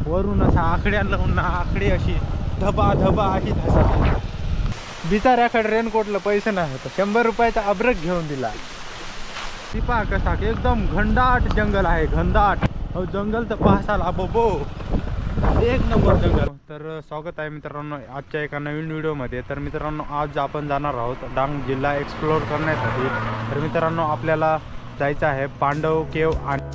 वरून असा आकड्यांना पुन्हा आकडे अशी धबा धबा अशी धसा. बिचाऱ्याकडे रेनकोटला पैसे नाही होतं, 100 रुपयाचा अब्रक घेऊन दिला. ती पहा कसा एकदम घनदाट जंगल आहे, घनदाट. अहो जंगल तर पाहसाल अबो, एक नंबर जंगल. तर स्वागत आहे मित्रांनो आजच्या एका नवीन व्हिडिओमध्ये. तर मित्रांनो आज आपण जाणार आहोत डांग जिल्हा एक्सप्लोअर करण्यासाठी. तर मित्रांनो आपल्याला जायचं आहे पांडव केव आणि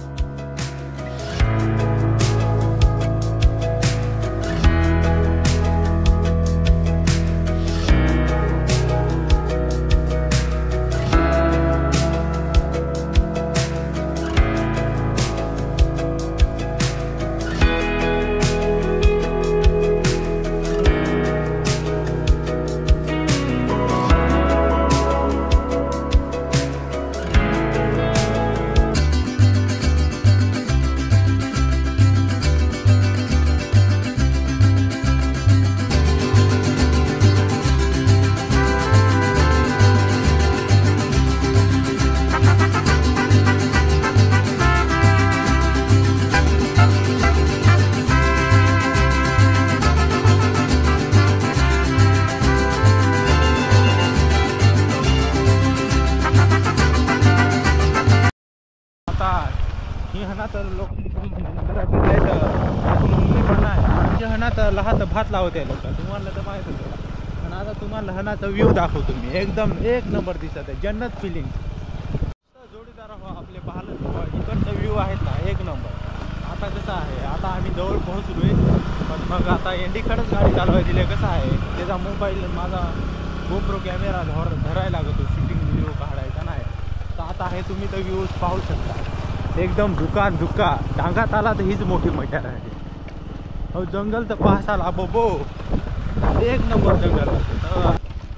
लहात भात लावते लोक. तुम्हाला तर माहित होतं, पण आता तुम्हाला लहानाचा व्ह्यू दाखवतो मी. एकदम एक नंबर दिसत आहे, जन्नत फिलिंग. जोडीदार हो आपले पाहिलं इकडचा व्ह्यू आहेत ना एक नंबर. आता कसं आहे, आता आम्ही जवळ पोहोचलोय, पण मग आता एंडीकडेच गाडी चालवायला दिली. कसं आहे त्याचा मोबाईल माझा गोप्रो कॅमेरा धरायला लागतो, शूटिंग व्ह्यू काढायचा नाही. तर आता आहे तुम्ही तर व्ह्यूज पाहू शकता. एकदम धुका डांगात आला तर हीच मोठी मजा आहे. अहो जंगल तर पाहसाल अबो, एक नंबर जंगल.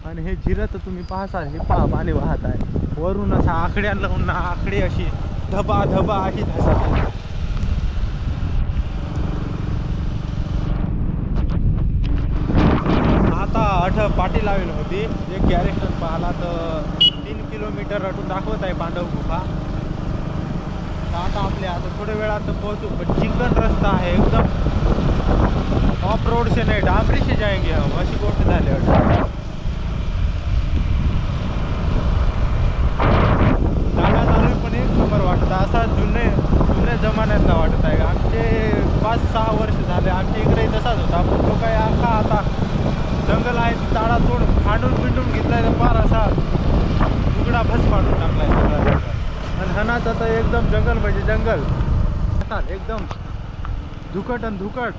आणि हे जिरं तर तुम्ही पाहसाल, हे पहा पाणी वाहत आहे वरून असा आकड्यांना पुन्हा आकडे अशी धबा धबा अशी धसा. आता पाटी लावली होती एक कॅरेक्टर पाहिला तर 3 किलोमीटर अटून दाखवत आहे पांडव गुफा. आता थोड्या वेळात पोहोचू, पण चिकन रस्ता आहे एकदम. ऑफ रोड से नहीं डामरी से जाएंगे हम, अशी गोष्ट झाली. जागा चालू पण एक नंबर वाटतं, असा जुन्या जमान्यातला वाटत आहे. आमचे 5-6 वर्ष झाले आमच्या इकडे तसाच होता. पण तो काय आखा आता जंगल आहे ताडा तोड खांडून पिंडून घेतलाय तर फार असा उघडा भस पाडून टाकलाय सगळा. आणि हनाचा तर एकदम जंगल म्हणजे जंगल एकदम धुकट आणि धुकट.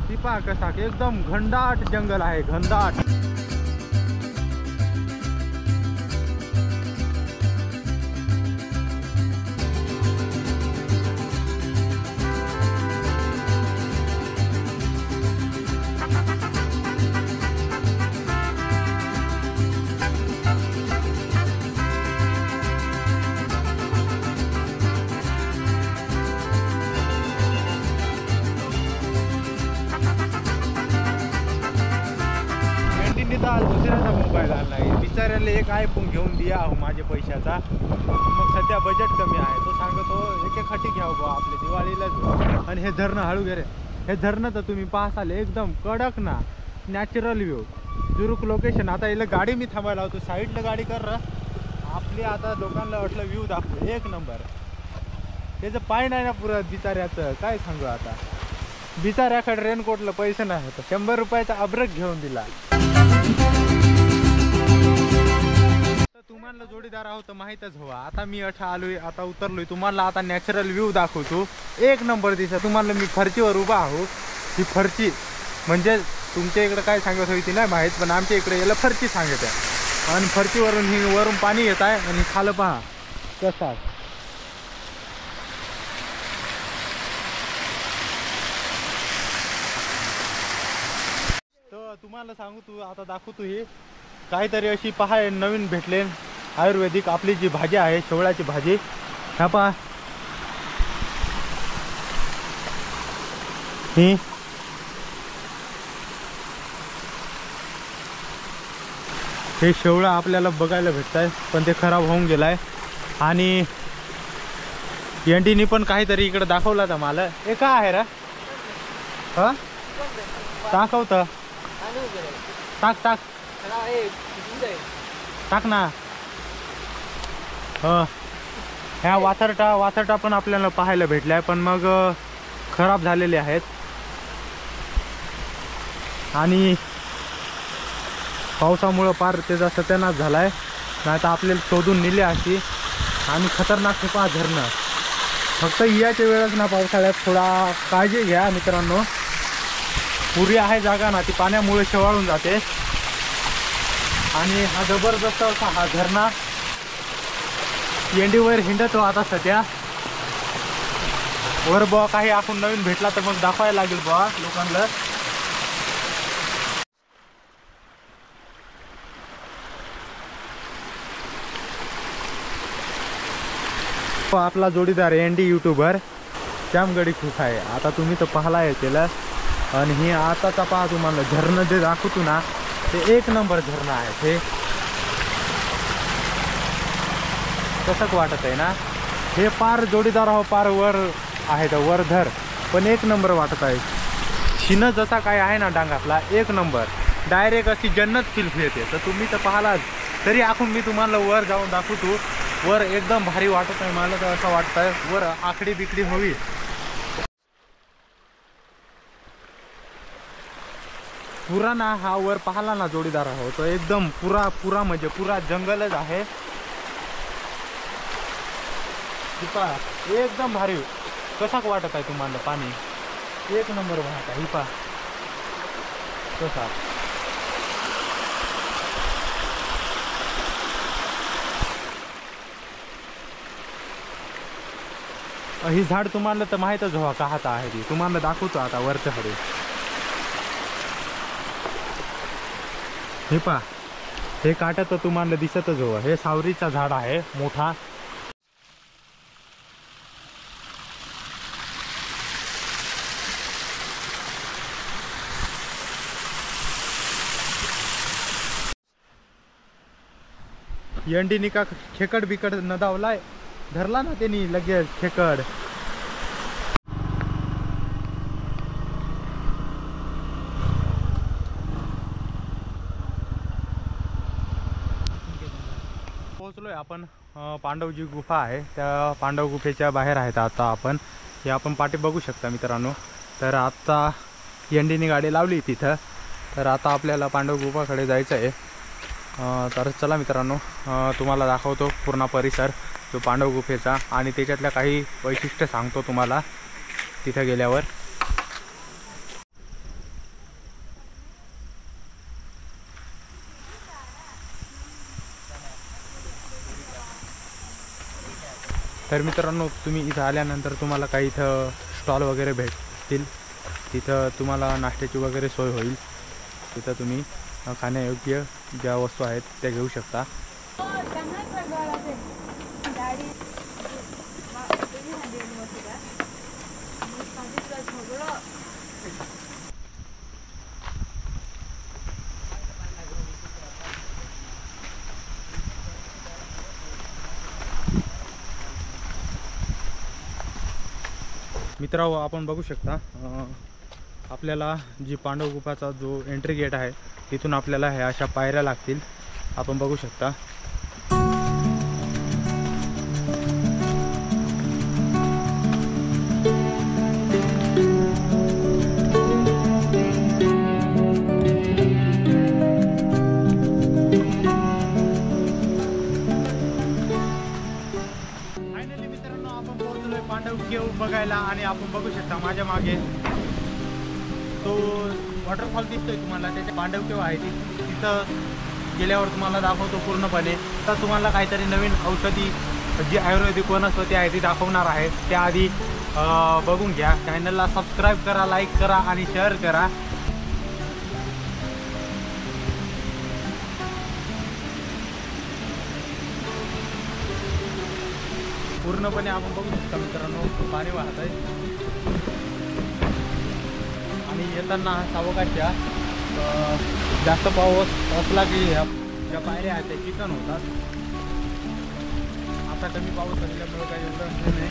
ती पहा कसा एकदम घनदाट जंगल आहे, घनदाट. दुसऱ्याचा मोबाईल आणलाय बिचाऱ्याला, एक आयफोन घेऊन द्या हो माझ्या पैशाचा. मग सध्या बजेट कमी आहे, तो सांगतो एक खटी घ्यावं बा आपल्या दिवाळीलाच. आणि हे धरणं हळू घे रे, हे धरणं तर तुम्ही पाहसाल एकदम कडक ना, नॅचरल व्ह्यू, जुरुक लोकेशन. आता याला गाडी मी थांबायला होतो, साईडला गाडी कर आपली. आता लोकांना वाटलं व्ह्यू दाखवू एक नंबर. त्याचं पाय नाही ना पुरत बिचाऱ्याचं, काय सांगू. आता बिचाऱ्याकडे रेनकोटला पैसे नाही होतं, 100 रुपयाचा अब्रक घेऊन दिला. तुम्हाला जोडीदार आहोत माहीतच हवा. आता मी आलोय, आता उतरलोय. तुम्हाला आता नॅचरल व्ह्यू दाखवतो एक नंबर दिसत. तुम्हाला मी फरचीवर उभा आहो. ही फरची म्हणजे तुमच्या इकडे काय सांगत होती नाही माहीत, पण आमच्या इकडे याला फरची सांगत आहे. आणि फरचीवरून ही वरून पाणी येत आहे आणि खालं पहा कसा. तर तुम्हाला सांगू तू आता दाखवतो हे काहीतरी अशी पहा नवीन भेटले आयुर्वेदिक आपली जी भाजी आहे शेवळाची भाजी. हा पहा ही हे शेवळा आपल्याला बघायला भेटत आहे, पण ते खराब होऊन गेलाय. आणि एनटीनी पण काहीतरी इकडे दाखवला तर मला. हे काय आहे रे? हा दाखवत. टाक टाक टाक ना. ह्या वासरटा पण आपल्याला पाहायला भेटलाय, पण मग खराब झालेले आहेत आणि पावसामुळं पार त्याचा सत्यानाश झालाय. नाही तर आपल्याला शोधून नेले अशी. आणि खतरनाक हे पहा झरणं. फक्त याच्या वेळेस ना पावसाळ्यात थोडा काळजी घ्या मित्रांनो. पुरी आहे जागा ना, ती पाण्यामुळे शेवाळून जाते. आणि हा जबरदस्त असा हा झरणा एंडीवर हिंडतो आता सध्या. वर बुवा काही आपण नवीन भेटला तर मग दाखवायला लागेल बुवा लोकांना. आपला जोडीदार एनडी यूट्यूबर श्यामगडी खूप आहे. आता तुम्ही तर पाहला त्याला. आणि हे आताचा पहा तुम्हाला झरणं जे दाखवतो ना, ते एक नंबर झरणं आहे. ते कसं वाटत आहे ना. हे पार जोडीदार हो पार वर आहे तर वर धर, पण एक नंबर वाटत आहे. शिन जसा काय आहे ना डांगातला, एक नंबर डायरेक्ट अशी जन्नत फील येते. तर तुम्ही तर पाहालाच. तरी आखून मी तुम्हाला वर जाऊन दाखवतो. वर एकदम भारी वाटत आहे मला. तर असं वाटत आहे वर आखडी बिकडी हवी. पुरा ना हा वर पाहला ना जोडीदार हो, तो एकदम पुरा म्हणजे पुरा जंगलच आहे. एकदम भारी. कसा वाटत आहे तुम्हाला पाणी? एक नंबर वाहत आहे. पहा कसा. ही झाड तुम्हाला तर माहीतच हवा का हाता आहे ती. तुम्हाला दाखवतो आता वरच्या कडे. हे पहा हे काटा तर तुम्हाला दिसतच हवं. हे सावरीचा झाड आहे मोठा. एनडीनी का खेकड बिकड न धावलाय, धरला ना त्यांनी लगेच खेकड. पोहोचलोय आपण. पांडवजी गुफा आहे, त्या पांडव गुफेच्या बाहेर आहेत आता आपण. हे आपण पाठी बघू शकता मित्रांनो. तर आता एनडीने गाडी लावली तिथं. तर आता आपल्याला पांडव गुफाकडे जायचं आहे. तर चला मित्रांनो, तुम्हाला दाखवतो पूर्ण परिसर जो पांडव गुफेचा, आणि त्याच्यातल्या काही वैशिष्ट्य सांगतो तुम्हाला तिथं गेल्यावर. तर मित्रांनो, तुम्ही इथं आल्यानंतर तुम्हाला काही इथं स्टॉल वगैरे भेटतील. तिथं तुम्हाला नाश्त्याची वगैरे सोय होईल. तिथं तुम्ही खाण्यायोग्य ज्या वस्तू आहेत त्या घेऊ शकता. मित्रांनो, आपण बघू शकता आपल्याला जी पांडव गुफाचा जो एंट्री गेट आहे तिथून आपल्याला ह्या अशा पायऱ्या लागतील. आपण बघू शकता. फायनली मित्रांनो, आपण पोहोचलोय पांडव केव बघायला. आणि आपण बघू शकता माझ्या मागे तो वॉटरफॉल दिसतोय तुम्हाला. त्याच्या पांडव केव आहे तिथं गेल्यावर तुम्हाला दाखवतो पूर्णपणे. तर तुम्हाला काहीतरी नवीन औषधी जी आयुर्वेदिक वनस्पती आहे ती दाखवणार आहे. त्याआधी बघून घ्या. चॅनलला सबस्क्राईब करा, लाईक करा आणि शेअर करा. पूर्णपणे आपण बघू शकता मित्रांनो पाणी वाहत आहे. आणि येताना सावकाशच्या जास्त पाऊस असला की ज्या पायऱ्या आहेत त्या चिकन होतात. आता कमी पाऊस असल्यामुळे काही एवढं नाही.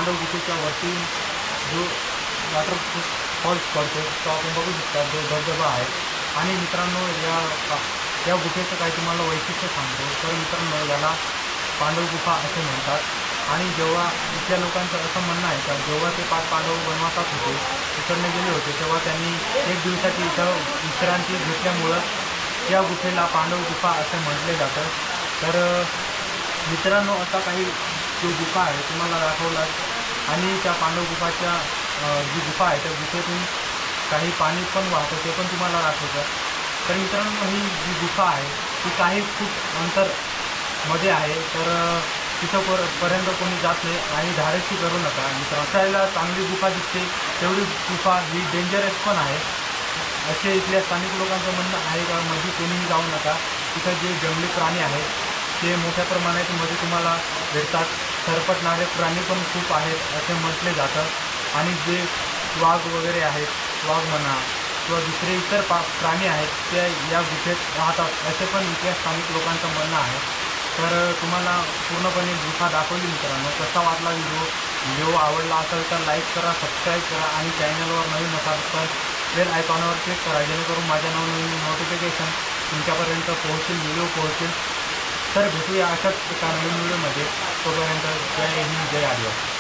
पांडव गुफेच्या वरती जो वॉटर फॉल्स पडतो तो आपण बघू शकता, जो धबधबा आहे. आणि मित्रांनो या गुफेचं काही तुम्हाला वैशिष्ट्य सांगतो. तर मित्रांनो, याला पांडव गुफा असे म्हणतात. आणि जेव्हा इथल्या लोकांचं असं म्हणणं आहे का जेव्हा ते 5 पांडव वनवासात होते, इकडनं गेले होते, तेव्हा त्यांनी 1 दिवसाची इथं विश्रांती घेतल्यामुळं या गुफेला पांडव गुफा असे म्हटले जातं. तर मित्रांनो, असा काही जो गुफा आहे तुम्हाला दाखवला. आणि त्या पांडव गुफाच्या जी गुफा आहे त्या गुफेतून काही पाणी पण वाहतं, ते पण तुम्हाला दाखवतं. तर मित्रांनो, ही जी गुफा आहे ती काही फूट अंतरमध्ये आहे. तर तिथं पर्यंत कोणी जात नाही आणि धाडसी करू नका मित्रांनो. असायला चांगली गुफा दिसते, तेवढी गुफा ही डेंजरस पण आहे असे इथल्या स्थानिक लोकांचं म्हणणं आहे. का मध्ये कोणीही जाऊ नका. तिथं जे जंगली प्राणी आहेत ते मोठ्या प्रमाणात मध्ये तुम्हाला भेटतात. सरपटणारे प्राणी पण खूप आहेत असे म्हटले जातं. आणि जे वाघ वगैरे आहेत, वाघ म्हणा किंवा दुसरे इतर प्राणी आहेत ते या गुफेत राहतात असे पण इथल्या स्थानिक लोकांचं म्हणणं आहे. तर तुम्हाला पूर्णपणे गुफा दाखवली मित्रांनो. कसा वाटला व्हिडिओ आवडला असेल तर लाईक करा, सबस्क्राईब करा आणि चॅनलवर नवीन असाल तर बेल आयकॉनवर क्लिक करा, जेणेकरून माझ्या नवनवीन नोटिफिकेशन तुमच्यापर्यंत व्हिडिओ पोहोचेल. तर भेटूया अशाच एका नवीन व्हिडिओमध्ये. तोपर्यंत जय हिंद, जय आदिवासी.